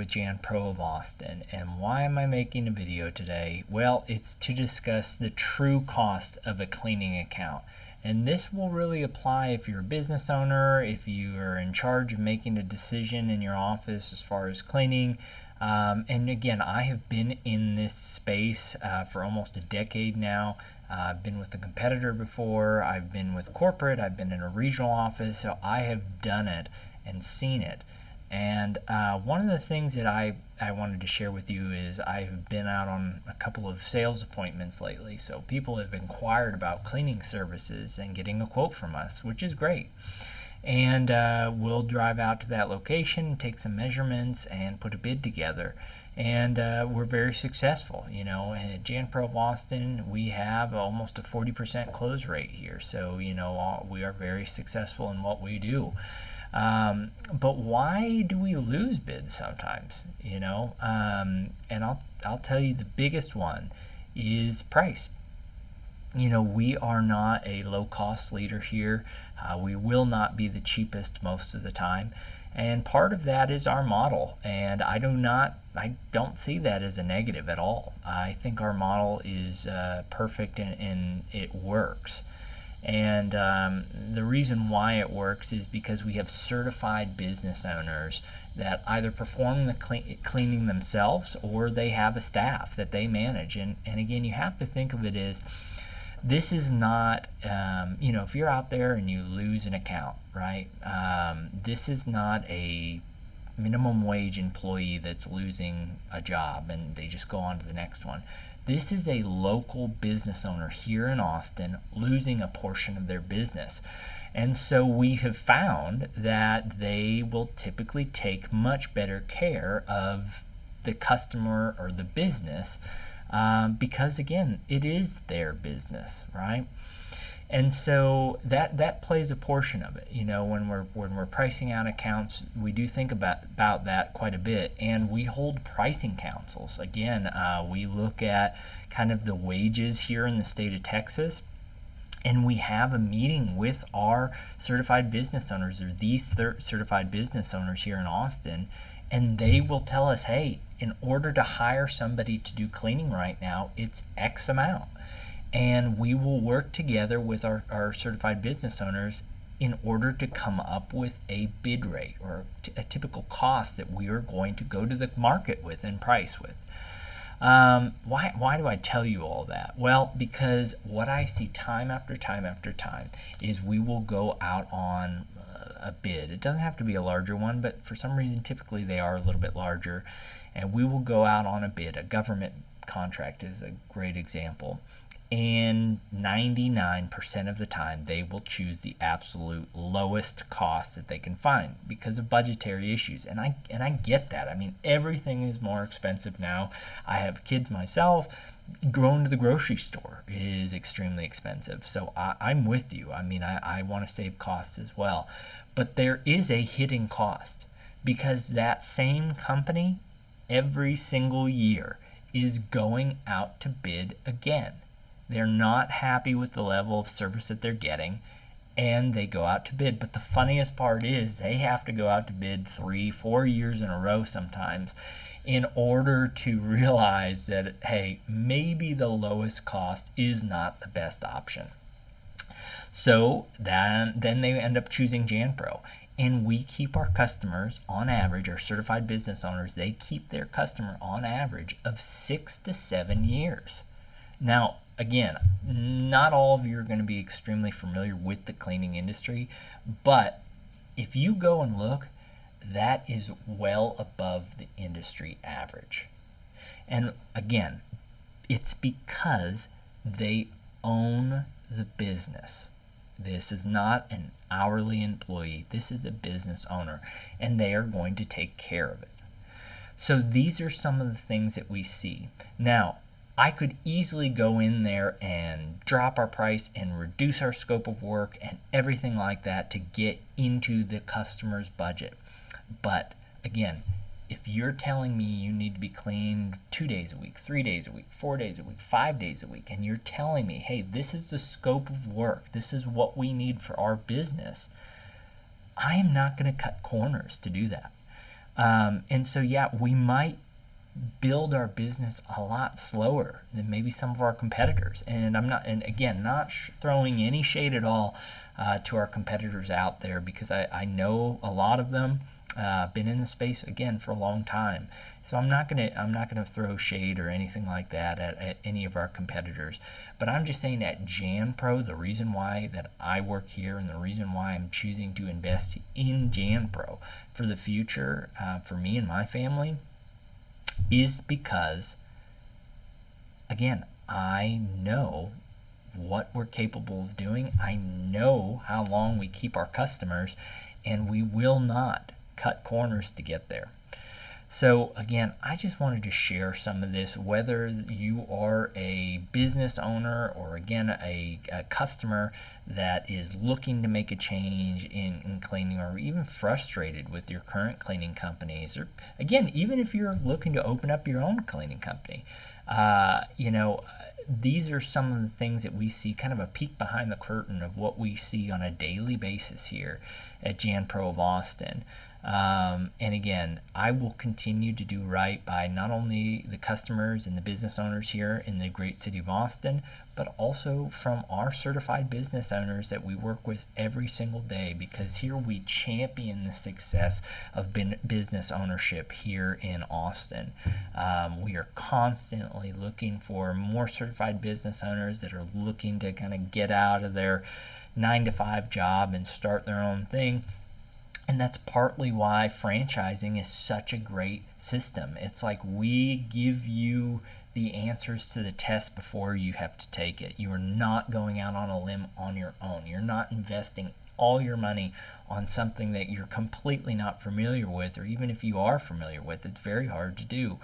with Jan Pro of Austin. And why am I making a video today? Well, it's to discuss the true cost of a cleaning account. And this will really apply if you're a business owner, if you are in charge of making a decision in your office as far as cleaning. And again, I have been in this space for almost a decade now. I've been with a competitor before, I've been with corporate, I've been in a regional office, so I have done it and seen it. And one of the things that I wanted to share with you is I have been out on a couple of sales appointments lately. So people have inquired about cleaning services and getting a quote from us, which is great. And we'll drive out to that location, take some measurements, and put a bid together. And we're very successful. You know, at Jan Pro of Austin, we have almost a 40% close rate here. So, you know, we are very successful in what we do. But why do we lose bids sometimes? You know, and I'll tell you the biggest one is price. You know, we are not a low-cost leader here. We will not be the cheapest most of the time, and part of that is our model. And I don't see that as a negative at all. I think our model is perfect and it works. And the reason why it works is because we have certified business owners that either perform the cleaning themselves or they have a staff that they manage. And again, you have to think of it as this is not, you know, if you're out there and you lose an account, right? This is not a minimum wage employee that's losing a job and they just go on to the next one. This is a local business owner here in Austin losing a portion of their business. And so we have found that they will typically take much better care of the customer or the business because, again, it is their business, right? And so that plays a portion of it. You know, when we're pricing out accounts, we do think about that quite a bit, and we hold pricing councils. Again, we look at kind of the wages here in the state of Texas, and we have a meeting with our certified business owners, or these certified business owners here in Austin, and they will tell us, hey, in order to hire somebody to do cleaning right now, it's X amount. And we will work together with our certified business owners in order to come up with a bid rate or a typical cost that we are going to go to the market with and price with. Why do I tell you all that? Well, because what I see time after time after time is we will go out on a bid. It doesn't have to be a larger one, but for some reason typically they are a little bit larger, and we will go out on a bid. A government contract is a great example. And 99% of the time they will choose the absolute lowest cost that they can find because of budgetary issues. And I get that. I mean, everything is more expensive now. I have kids myself. Going to the grocery store is extremely expensive. So I'm with you. I mean, I want to save costs as well. But there is a hidden cost because that same company every single year is going out to bid again. They're not happy with the level of service that they're getting, and they go out to bid. But the funniest part is they have to go out to bid 3-4 years in a row sometimes in order to realize that, hey, maybe the lowest cost is not the best option. So then they end up choosing Jan Pro. And we keep our customers on average, our certified business owners, they keep their customer on average of 6 to 7 years. Now, again, not all of you are going to be extremely familiar with the cleaning industry, but if you go and look, that is well above the industry average. And again, it's because they own the business. This is not an hourly employee. This is a business owner, and they are going to take care of it. So these are some of the things that we see. Now, I could easily go in there and drop our price and reduce our scope of work and everything like that to get into the customer's budget. But again, if you're telling me you need to be cleaned 2 days a week, 3 days a week, 4 days a week, 5 days a week, and you're telling me, hey, this is the scope of work, this is what we need for our business, I am not going to cut corners to do that. And so, yeah, we might build our business a lot slower than maybe some of our competitors. And I'm not, and again, not throwing any shade at all to our competitors out there, because I know a lot of them. Been in the space again for a long time, so I'm not gonna throw shade or anything like that at any of our competitors. But I'm just saying that JanPro, the reason why that I work here and the reason why I'm choosing to invest in JanPro for the future, for me and my family, is because, again, I know what we're capable of doing. I know how long we keep our customers, and we will not cut corners to get there. So again, I just wanted to share some of this, whether you are a business owner or again a customer that is looking to make a change in cleaning, or even frustrated with your current cleaning companies, or again, even if you're looking to open up your own cleaning company. These are some of the things that we see, kind of a peek behind the curtain of what we see on a daily basis here at JanPro of Austin. And again, I will continue to do right by not only the customers and the business owners here in the great city of Austin, but also from our certified business owners that we work with every single day, because here we champion the success of business ownership here in Austin. We are constantly looking for more certified business owners that are looking to kind of get out of their 9-to-5 job and start their own thing. And that's partly why franchising is such a great system. It's like we give you the answers to the test before you have to take it. You are not going out on a limb on your own. You're not investing all your money on something that you're completely not familiar with, or even if you are familiar with, it's very hard to do.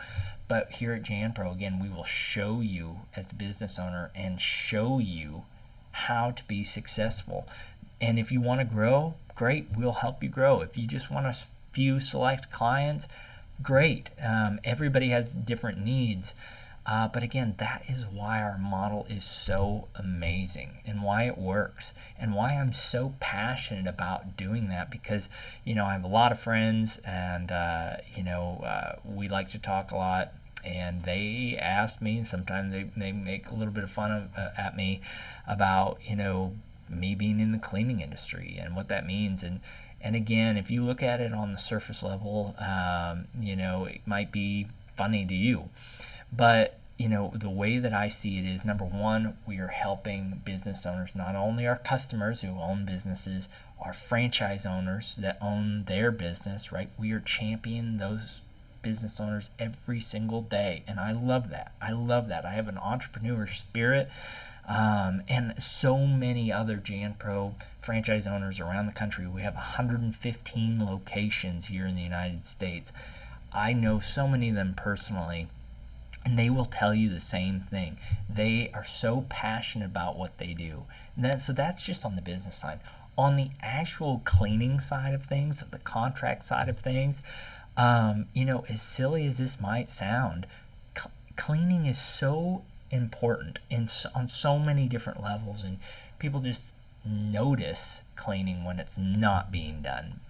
But here at JanPro, again, we will show you as a business owner and show you how to be successful. And if you want to grow, great, we'll help you grow. If you just want a few select clients, great. Everybody has different needs. But again, that is why our model is so amazing and why it works and why I'm so passionate about doing that, because, I have a lot of friends and, we like to talk a lot. And they asked me, and sometimes they make a little bit of fun at me about, me being in the cleaning industry and what that means. And again, if you look at it on the surface level, it might be funny to you. But, the way that I see it is, number one, we are helping business owners, not only our customers who own businesses, our franchise owners that own their business, right? We are championing those business owners every single day. And I love that. I have an entrepreneur spirit. And so many other JanPro franchise owners around the country. We have 115 locations here in the United States. I know so many of them personally, and they will tell you the same thing. They are so passionate about what they do. So that's just on the business side. On the actual cleaning side of things, the contract side of things, as silly as this might sound, cleaning is so important on so many different levels, and people just notice cleaning when it's not being done,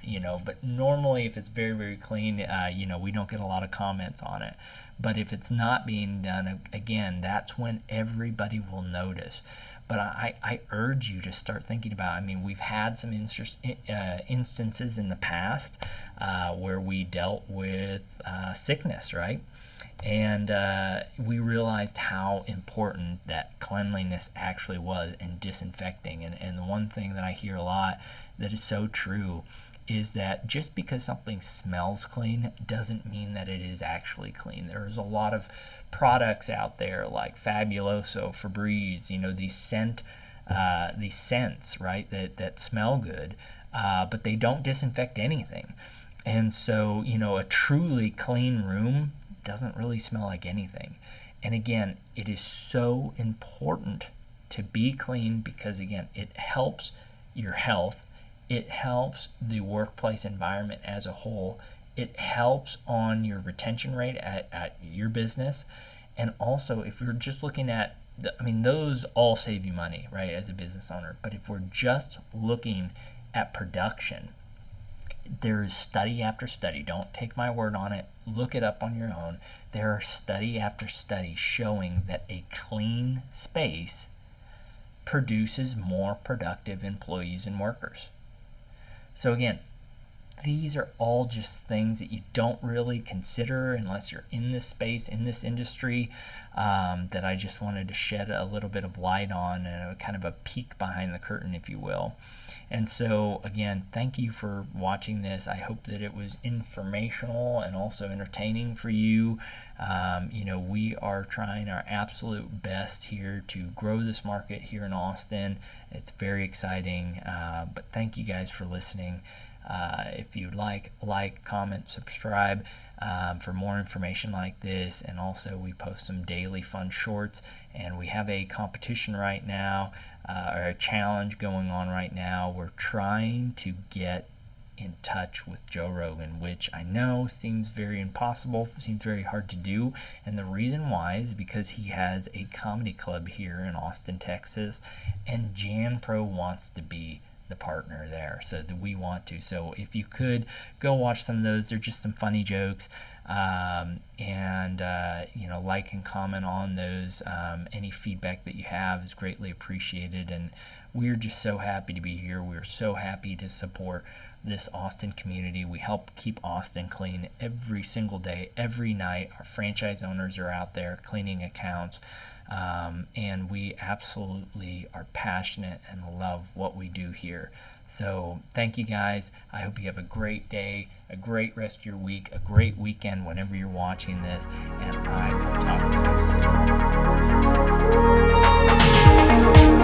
but normally if it's very, very clean, we don't get a lot of comments on it. But if it's not being done, again, that's when everybody will notice. But I urge you to start thinking about, we've had some instances in the past where we dealt with sickness, right? And we realized how important that cleanliness actually was, and disinfecting. And the one thing that I hear a lot that is so true is that just because something smells clean doesn't mean that it is actually clean. There's a lot of products out there like Fabuloso, Febreze, these scents, right, that smell good, but they don't disinfect anything. And so, a truly clean room doesn't really smell like anything. And again, it is so important to be clean because, again, it helps your health. It helps the workplace environment as a whole. It helps on your retention rate at your business. And also, if you're just looking at, those all save you money, right, as a business owner. But if we're just looking at production, there is study after study. Don't take my word on it. Look it up on your own. There are study after study showing that a clean space produces more productive employees and workers. So again, these are all just things that you don't really consider unless you're in this space, in this industry, that I just wanted to shed a little bit of light on, and kind of a peek behind the curtain, if you will. And so again, thank you for watching this. I hope that it was informational and also entertaining for you. We are trying our absolute best here to grow this market here in Austin. It's very exciting, but thank you guys for listening. If you'd like, comment, subscribe for more information like this. And also we post some daily fun shorts, and we have a competition right now, or a challenge going on right now. We're trying to get in touch with Joe Rogan, which I know seems very impossible, seems very hard to do. And the reason why is because he has a comedy club here in Austin, Texas, and Jan Pro wants to be the partner there, so that we want to. So if you could go watch some of those, they're just some funny jokes, and like and comment on those. Any feedback that you have is greatly appreciated, and we're just so happy to be here. We're so happy to support this Austin community. We help keep Austin clean every single day, every night. Our franchise owners are out there cleaning accounts. And we absolutely are passionate and love what we do here. So thank you guys. I hope you have a great day, a great rest of your week, a great weekend whenever you're watching this, and I will talk to you soon.